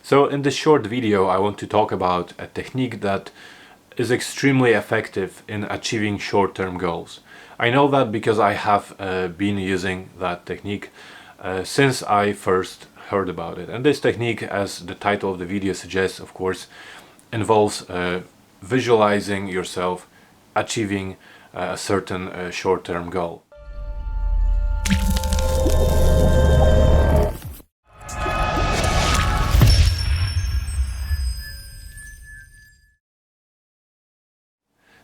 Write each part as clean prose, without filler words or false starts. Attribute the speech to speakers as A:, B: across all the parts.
A: So in this short video I want to talk about a technique that is extremely effective in achieving short-term goals. I know that because I have been using that technique since I first heard about it. And this technique, as the title of the video suggests, of course, involves visualizing yourself achieving a certain short-term goal.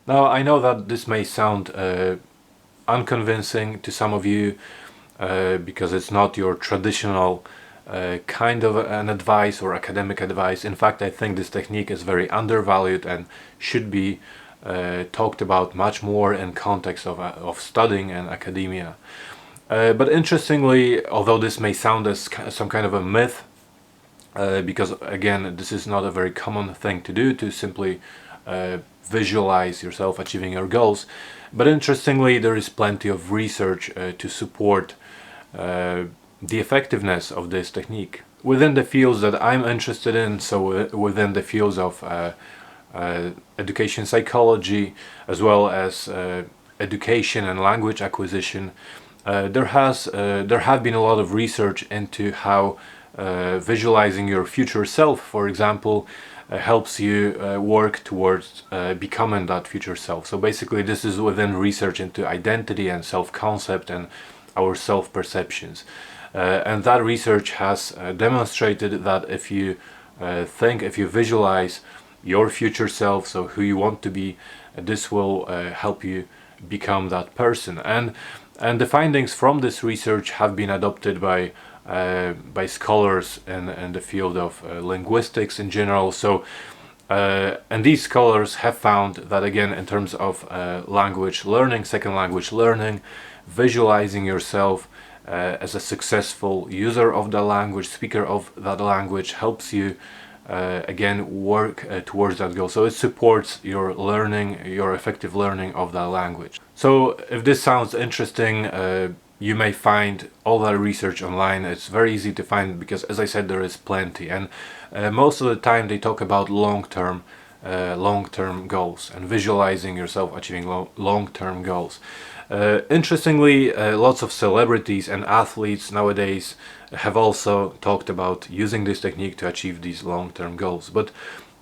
A: Now, I know that this may sound unconvincing to some of you because it's not your traditional kind of an advice or academic advice. In fact, I think this technique is very undervalued and should be talked about much more in context of studying and academia. But interestingly, although this may sound as some kind of a myth, because again, this is not a very common thing to do, to simply visualize yourself achieving your goals. But interestingly, there is plenty of research to support the effectiveness of this technique within the fields that I'm interested in. So within the fields of education psychology, as well as education and language acquisition, there have been a lot of research into how visualizing your future self, for example, helps you work towards becoming that future self. So basically this is within research into identity and self-concept and our self-perceptions. And that research has demonstrated that if you if you visualize your future self, so who you want to be, this will help you become that person. And the findings from this research have been adopted by scholars in the field of linguistics in general. So and these scholars have found that, again, in terms of language learning, second language learning, visualizing yourself as a successful user of the language, speaker of that language, helps you again work towards that goal. So it supports your learning, your effective learning of that language. So if this sounds interesting, you may find all that research online. It's very easy to find because, as I said, there is plenty, and most of the time they talk about long-term goals and visualizing yourself achieving long-term goals. Interestingly, lots of celebrities and athletes nowadays have also talked about using this technique to achieve these long-term goals. But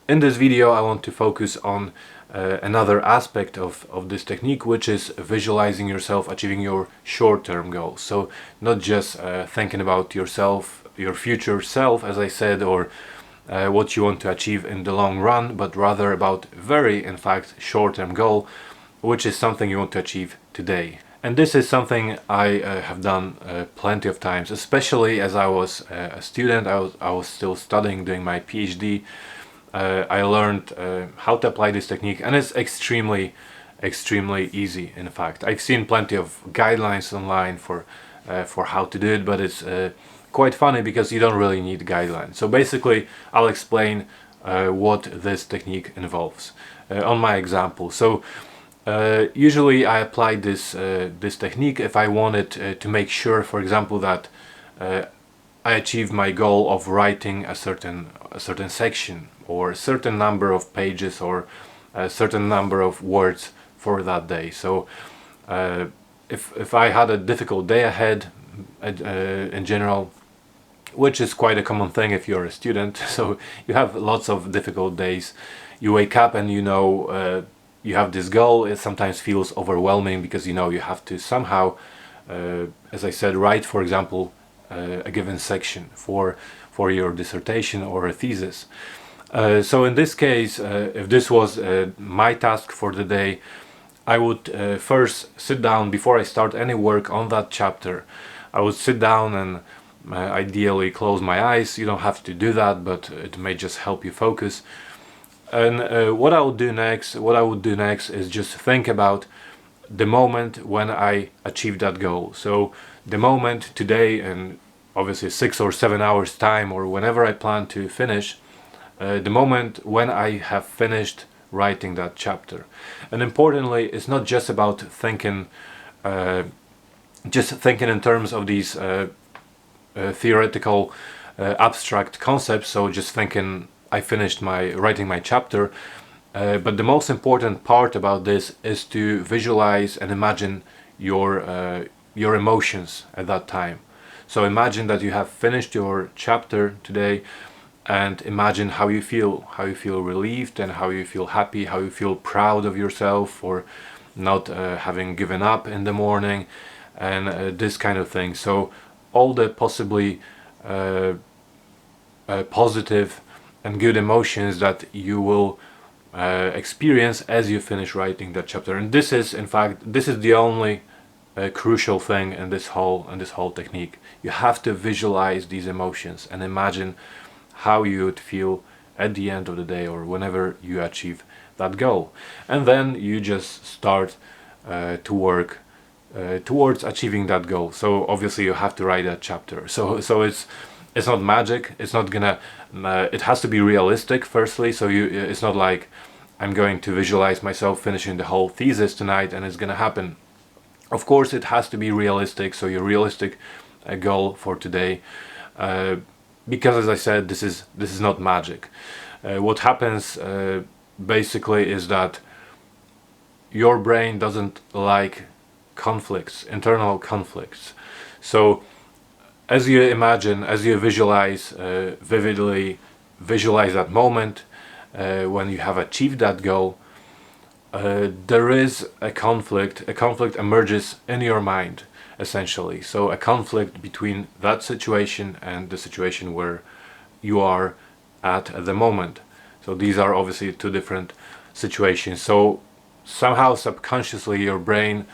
A: in this video I want to focus on another aspect of this technique, which is visualizing yourself achieving your short-term goals. So not just thinking about yourself, your future self, as I said, or what you want to achieve in the long run, but rather about in fact, short-term goal, which is something you want to achieve today. And this is something I have done plenty of times, especially as I was a student. I was still studying, doing my PhD. I learned how to apply this technique, and it's extremely easy. In fact, I've seen plenty of guidelines online for how to do it, but it's quite funny because you don't really need guidelines. So basically I'll explain what this technique involves on my example. So usually I apply this technique if I wanted to make sure, for example, that I achieve my goal of writing a certain section, or a certain number of pages, or a certain number of words for that day. So if I had a difficult day ahead, in general, which is quite a common thing if you're a student, so you have lots of difficult days, you wake up and you have this goal. It sometimes feels overwhelming because you have to somehow, as I said, write, for example, a given section for your dissertation or a thesis. So in this case, if this was my task for the day, I would first sit down before I start any work on that chapter. I would sit down and ideally close my eyes. You don't have to do that, but it may just help you focus. And what I would do next is just think about the moment when I achieved that goal. So the moment today, and obviously 6 or 7 hours time, or whenever I plan to finish, the moment when I have finished writing that chapter. And importantly, it's not just about thinking in terms of these theoretical abstract concepts, so just thinking I finished writing my chapter. But the most important part about this is to visualize and imagine your emotions at that time. So imagine that you have finished your chapter today, and imagine how you feel relieved, and how you feel happy, how you feel proud of yourself for not having given up in the morning, and this kind of thing. So all the possibly positive and good emotions that you will experience as you finish writing that chapter. And this is, in fact, this is the only crucial thing in this whole technique. You have to visualize these emotions and imagine how you would feel at the end of the day, or whenever you achieve that goal. And then you just start to work towards achieving that goal. So obviously you have to write that chapter. So it's not magic. It's not gonna. It has to be realistic firstly. So it's not like I'm going to visualize myself finishing the whole thesis tonight and it's gonna happen. Of course, it has to be realistic. So your realistic goal for today, because as I said, this is not magic. What happens basically is that your brain doesn't like conflicts, internal conflicts. So as you imagine, as you visualize, vividly visualize that moment when you have achieved that goal, there is a conflict emerges in your mind, essentially. So a conflict between that situation and the situation where you are at the moment. So these are obviously two different situations. So somehow subconsciously your brain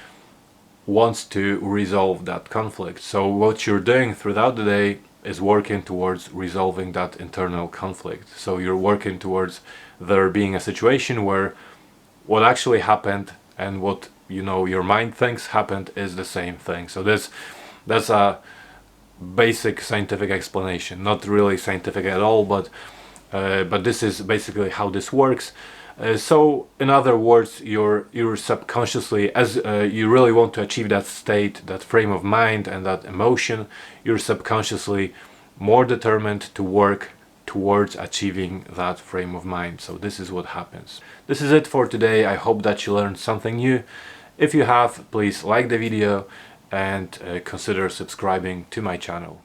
A: wants to resolve that conflict. So what you're doing throughout the day is working towards resolving that internal conflict. So you're working towards there being a situation where what actually happened and what your mind thinks happened is the same thing. So that's a basic scientific explanation, not really scientific at all, but this is basically how this works. So in other words, you're subconsciously, as you really want to achieve that state, that frame of mind and that emotion, you're subconsciously more determined to work towards achieving that frame of mind. So this is what happens. This is it for today. I hope that you learned something new. If you have, please like the video and consider subscribing to my channel.